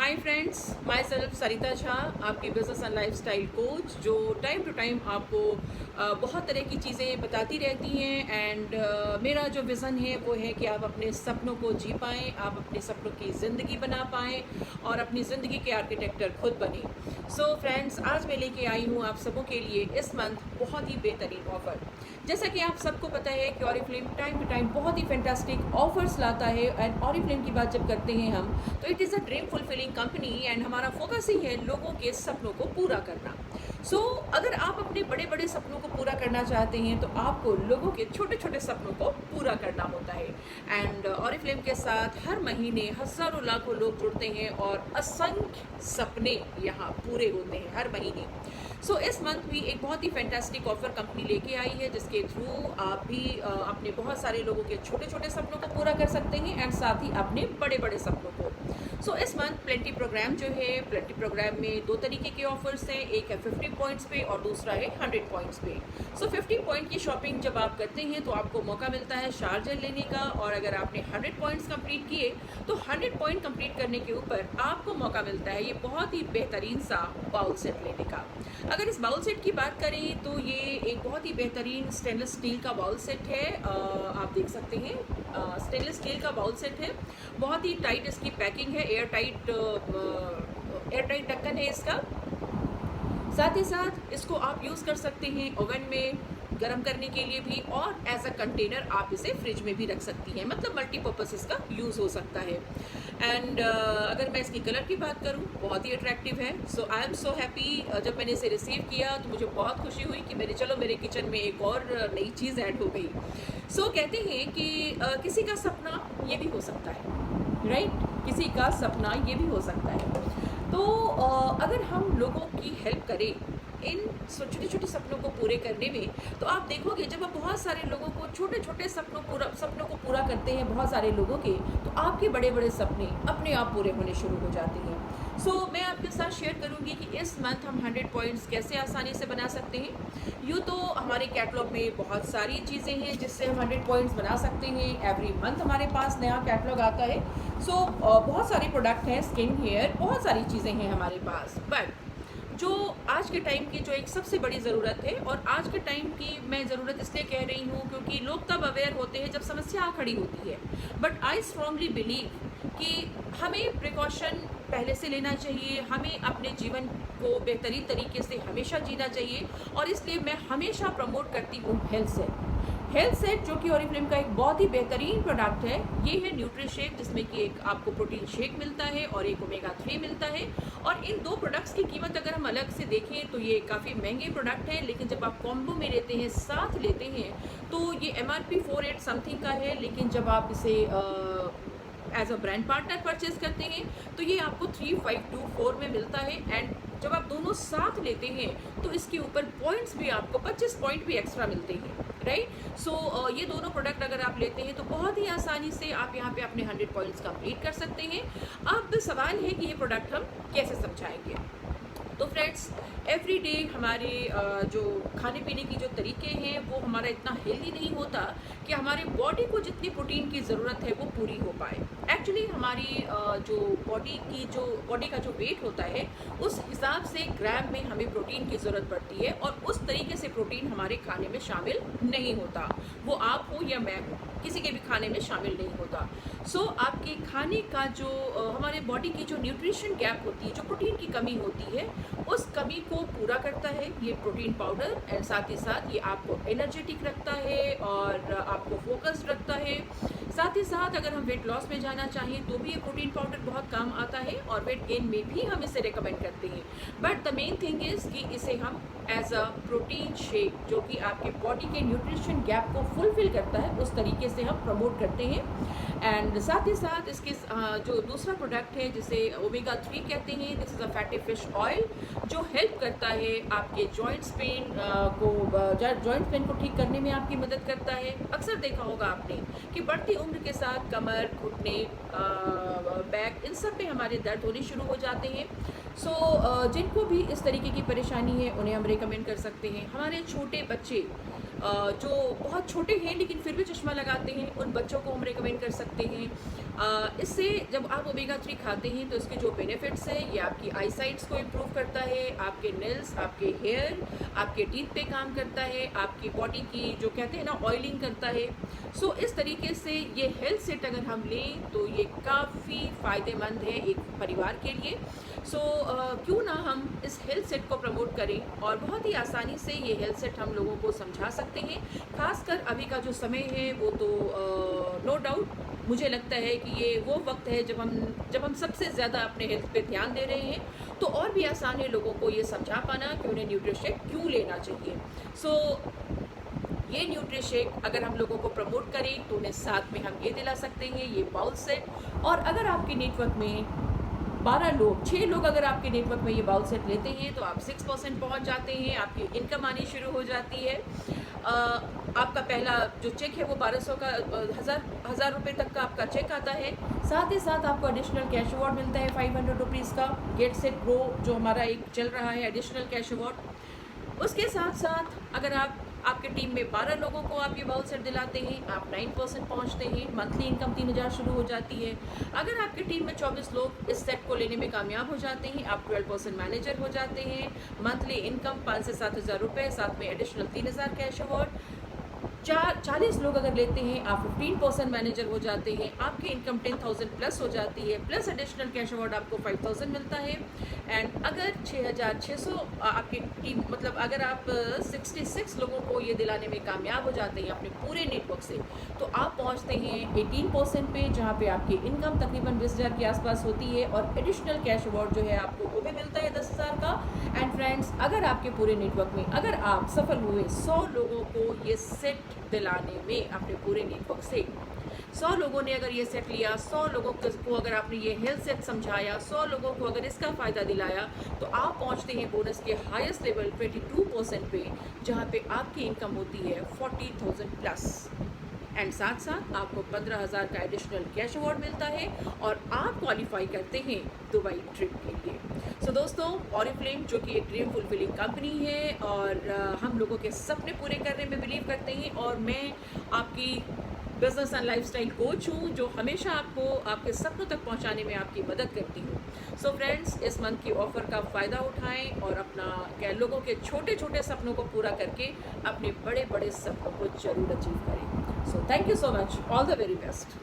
Hi friends, my self Sarita Jha, आपकी business and lifestyle coach, जो time to time आपको बहुत तरह की चीज़ें बताती रहती हैं। एंड मेरा जो विज़न है वो है कि आप अपने सपनों को जी पाएँ, आप अपने सपनों की ज़िंदगी बना पाएँ और अपनी ज़िंदगी के आर्किटेक्टर खुद बने। सो फ्रेंड्स, आज मैं लेके आई हूँ आप सबों के लिए इस मंथ बहुत ही बेहतरीन ऑफ़र। जैसा कि आप सबको पता है कि ऑरिफ्लेम टाइम टू टाइम बहुत ही फैंटास्टिक ऑफर्स लाता है। एंड ऑरिफ्लेम की बात जब करते हैं हम, तो it is a dream fulfilling company and हमारा फोकस ही है लोगों के सपनों को पूरा करना। सो अगर आप अपने बड़े बड़े सपनों को पूरा करना चाहते हैं तो आपको लोगों के छोटे छोटे सपनों को पूरा करना होता है। एंड ऑरिफ्लेम के साथ हर महीने हज़ारों लाखों लोग जुड़ते हैं और असंख्य सपने यहाँ पूरे होते हैं हर महीने। सो इस मंथ भी एक बहुत ही फैंटास्टिक ऑफर कंपनी लेके आई है, जिसके थ्रू आप भी अपने बहुत सारे लोगों के छोटे छोटे सपनों को पूरा कर सकते हैं एंड साथ ही अपने बड़े बड़े सपनों को। सो इस मंथ प्लेंटी प्रोग्राम जो है, प्लेंटी प्रोग्राम में दो तरीके के ऑफर्स हैं। एक है 50 पॉइंट्स पे और दूसरा है 100 पॉइंट्स पे। सो 50 पॉइंट की शॉपिंग जब आप करते हैं तो आपको मौका मिलता है शारजह लेने का, और अगर आपने 100 पॉइंट्स कंप्लीट किए तो 100 पॉइंट कंप्लीट करने के ऊपर आपको मौका मिलता है ये बहुत ही बेहतरीन सा बाउल सेट लेने का। अगर इस बाउल सेट की बात करें तो ये एक बहुत ही बेहतरीन स्टेनलेस स्टील का बाउल सेट है। आप देख सकते हैं, स्टेनलेस स्टील का बाउल सेट है। बहुत ही टाइट इसकी पैकिंग है, एयर टाइट ढक्कन है इसका। साथ ही साथ इसको आप यूज़ कर सकते हैं ओवन में गर्म करने के लिए भी, और एज अ कंटेनर आप इसे फ्रिज में भी रख सकती हैं, मतलब मल्टीपर्पज़ इसका यूज़ हो सकता है। एंड अगर मैं इसकी कलर की बात करूं, बहुत ही अट्रैक्टिव है। सो आई एम सो हैप्पी। जब मैंने इसे रिसीव किया तो मुझे बहुत खुशी हुई कि मेरे किचन में एक और नई चीज़ ऐड हो गई। सो कहते हैं कि किसी का सपना ये भी हो सकता है, राइट? किसी का सपना ये भी हो सकता है। तो अगर हम लोगों की हेल्प करें इन छोटे छोटे सपनों को पूरे करने में, तो आप देखोगे जब आप बहुत सारे लोगों को छोटे छोटे सपनों को पूरा करते हैं, बहुत सारे लोगों के, तो आपके बड़े बड़े सपने अपने आप पूरे होने शुरू हो जाते हैं। सो मैं आपके साथ शेयर करूंगी कि इस मंथ हम 100 पॉइंट्स कैसे आसानी से बना सकते हैं। यूँ तो हमारे कैटलॉग में बहुत सारी चीज़ें हैं जिससे हम 100 पॉइंट्स बना सकते हैं। एवरी मंथ हमारे पास नया कैटलॉग आता है। सो बहुत सारे प्रोडक्ट हैं, स्किन हेयर, बहुत सारी चीज़ें हैं हमारे पास। बट जो आज के टाइम की जो एक सबसे बड़ी ज़रूरत है, और आज के टाइम की मैं ज़रूरत इसलिए कह रही हूँ क्योंकि लोग तब अवेयर होते हैं जब समस्या खड़ी होती है। बट आई स्ट्रांगली बिलीव कि हमें प्रिकॉशन पहले से लेना चाहिए, हमें अपने जीवन को बेहतरीन तरीके से हमेशा जीना चाहिए, और इसलिए मैं हमेशा प्रमोट करती हूँ हेल्थ सेट, जो कि ऑरिफ्लेम का एक बहुत ही बेहतरीन प्रोडक्ट है। ये है न्यूट्री शेक, जिसमें कि एक आपको प्रोटीन शेक मिलता है और एक ओमेगा 3 मिलता है। और इन दो प्रोडक्ट्स की कीमत अगर हम अलग से देखें तो ये काफ़ी महंगे प्रोडक्ट हैं, लेकिन जब आप कॉम्बो में लेते हैं, साथ लेते हैं, तो ये MRP 48 समथिंग का है, लेकिन जब आप इसे as a brand partner purchase करते हैं तो ये आपको 3524 में मिलता है। एंड जब आप दोनों साथ लेते हैं तो इसके ऊपर पॉइंट्स भी, आपको 25 पॉइंट भी एक्स्ट्रा मिलते हैं, राइट? सो ये दोनों प्रोडक्ट अगर आप लेते हैं तो बहुत ही आसानी से आप यहाँ पे अपने 100 पॉइंट्स कंप्लीट कर सकते हैं। अब सवाल है कि ये प्रोडक्ट हम कैसे समझाएंगे। तो फ्रेंड्स, एवरी डे हमारे जो खाने पीने की जो तरीके हैं वो हमारा इतना हेल्दी नहीं होता कि हमारे बॉडी को जितनी प्रोटीन की ज़रूरत है वो पूरी हो पाए। एक्चुअली हमारी जो बॉडी का जो वेट होता है उस हिसाब से ग्राम में हमें प्रोटीन की ज़रूरत पड़ती है, और उस तरीके से प्रोटीन हमारे खाने में शामिल नहीं होता। वो आप हो या मैं हो, किसी के भी खाने में शामिल नहीं होता। सो आपके खाने का जो हमारे बॉडी की जो न्यूट्रिशन गैप होती है, जो प्रोटीन की कमी होती है, उस कमी को पूरा करता है ये प्रोटीन पाउडर। एंड साथ ही साथ ये आपको एनर्जेटिक रखता है और आपको फोकस्ड रखता है। साथ ही साथ अगर हम वेट लॉस में जाना चाहें तो भी ये प्रोटीन पाउडर बहुत काम आता है, और वेट गेन में भी हम इसे रिकमेंड करते हैं। But the main thing is कि इसे हम एज अ प्रोटीन शेक, जो कि आपके बॉडी के न्यूट्रिशन गैप को फुलफिल करता है, उस तरीके से हम प्रमोट करते हैं। एंड साथ ही साथ इसके जो दूसरा प्रोडक्ट है जिसे ओमेगा 3 कहते हैं, this is a fatty fish oil, जो हेल्प करता है आपके जॉइंट्स पेन को ठीक करने में आपकी मदद करता है। अक्सर देखा होगा आपने कि बढ़ती उम्र के साथ कमर, घुटने, बैक, इन सब में हमारे दर्द होने शुरू हो जाते हैं। सो जिनको भी इस तरीके की परेशानी है उन्हें हम रिकमेंड कर सकते हैं। हमारे छोटे बच्चे जो बहुत छोटे हैं लेकिन फिर भी चश्मा लगाते हैं, उन बच्चों को हम रिकमेंड कर सकते हैं। इससे जब आप ओमेगा 3 खाते हैं तो इसके जो बेनिफिट्स हैं, ये आपकी आई साइट्स को इम्प्रूव करता है, आपके नेल्स, आपके हेयर, आपके टीथ पे काम करता है, आपकी बॉडी की जो कहते हैं ना ऑयलिंग करता है। सो इस तरीके से ये हेल्थ सेट अगर हम लें तो ये काफ़ी फ़ायदेमंद है एक परिवार के लिए। सो क्यों ना हम इस हेल्थ सेट को प्रमोट करें, और बहुत ही आसानी से ये हेल्थ सेट हम लोगों को समझा सकते हैं। खासकर अभी का जो समय है वो तो नो डाउट मुझे लगता है कि ये वो वक्त है जब हम सबसे ज़्यादा अपने हेल्थ पे ध्यान दे रहे हैं, तो और भी आसान है लोगों को ये समझा पाना कि उन्हें न्यूट्रिशेक क्यों लेना चाहिए। सो ये न्यूट्रिशेक अगर हम लोगों को प्रमोट करें तो उन्हें साथ में हम ये दिला सकते हैं, ये बाउल सेट। और अगर आपके नेटवर्क में 12 लोग, 6 लोग अगर आपके नेटवर्क में ये बाउल सेट लेते हैं तो आप 6% पहुंच जाते हैं, आपकी इनकम आनी शुरू हो जाती है। आपका पहला जो चेक है वो 1200 का, हज़ार रुपये तक का आपका चेक आता है। साथ ही साथ आपको एडिशनल कैश अवार्ड मिलता है 500 रुपीज़ का, गेट सेट ग्रो जो हमारा एक चल रहा है एडिशनल कैश अवार्ड। उसके साथ साथ अगर आपके टीम में 12 लोगों को आप ये बाउल सेट दिलाते हैं, आप 9% पहुंचते हैं, मंथली इनकम 3000 शुरू हो जाती है। अगर आपकी टीम में 24 लोग इस सेट को लेने में कामयाब हो जाते हैं, आप 12% मैनेजर हो जाते हैं, मंथली इनकम 5 से 7 हज़ार रुपये, साथ में एडिशनल 3000 कैश अवार्ड। 40 लोग अगर लेते हैं, आप 15% मैनेजर हो जाते हैं, आपकी इनकम 10,000 प्लस हो जाती है, प्लस एडिशनल कैश अवार्ड आपको 5,000 मिलता है। एंड अगर 6,600 आपकी टीम, मतलब अगर आप 66 लोगों को ये दिलाने में कामयाब हो जाते हैं अपने पूरे नेटवर्क से, तो आप पहुंचते हैं 18% पे, जहाँ पे आपकी इनकम तकरीबन 20,000 के आसपास होती है, और एडिशनल कैश अवार्ड जो है आपको वो भी मिलता है 10,000 का। एंड फ्रेंड्स, अगर आपके पूरे नेटवर्क में अगर आप सफल हुए 100 लोगों को ये सेट दिलाने में, अपने पूरे नेटवर्क से 100 लोगों ने अगर ये सेट लिया, 100 लोगों को अगर आपने ये हेल्थ सेट समझाया, 100 लोगों को अगर इसका फ़ायदा दिलाया, तो आप पहुंचते हैं बोनस के हाईएस्ट लेवल 22% पे, जहां पे आपकी इनकम होती है 40,000 प्लस। एंड साथ साथ आपको 15,000 का एडिशनल कैश अवार्ड मिलता है, और आप क्वालिफाई करते हैं दुबई ट्रिप के लिए। सो दोस्तों, ऑरिफ्लेम जो कि एक ड्रीम फुलफिलिंग कंपनी है, और हम लोगों के सपने पूरे करने में बिलीव करते हैं, और मैं आपकी बिजनेस एंड लाइफस्टाइल कोच हूँ जो हमेशा आपको आपके सपनों तक पहुँचाने में आपकी मदद करती हूँ। सो फ्रेंड्स, इस मंथ की ऑफ़र का फ़ायदा उठाएं और अपना लोगों के छोटे छोटे सपनों को पूरा करके अपने बड़े बड़े सपनों को जरूर अचीव करें। So thank you so much, all the very best.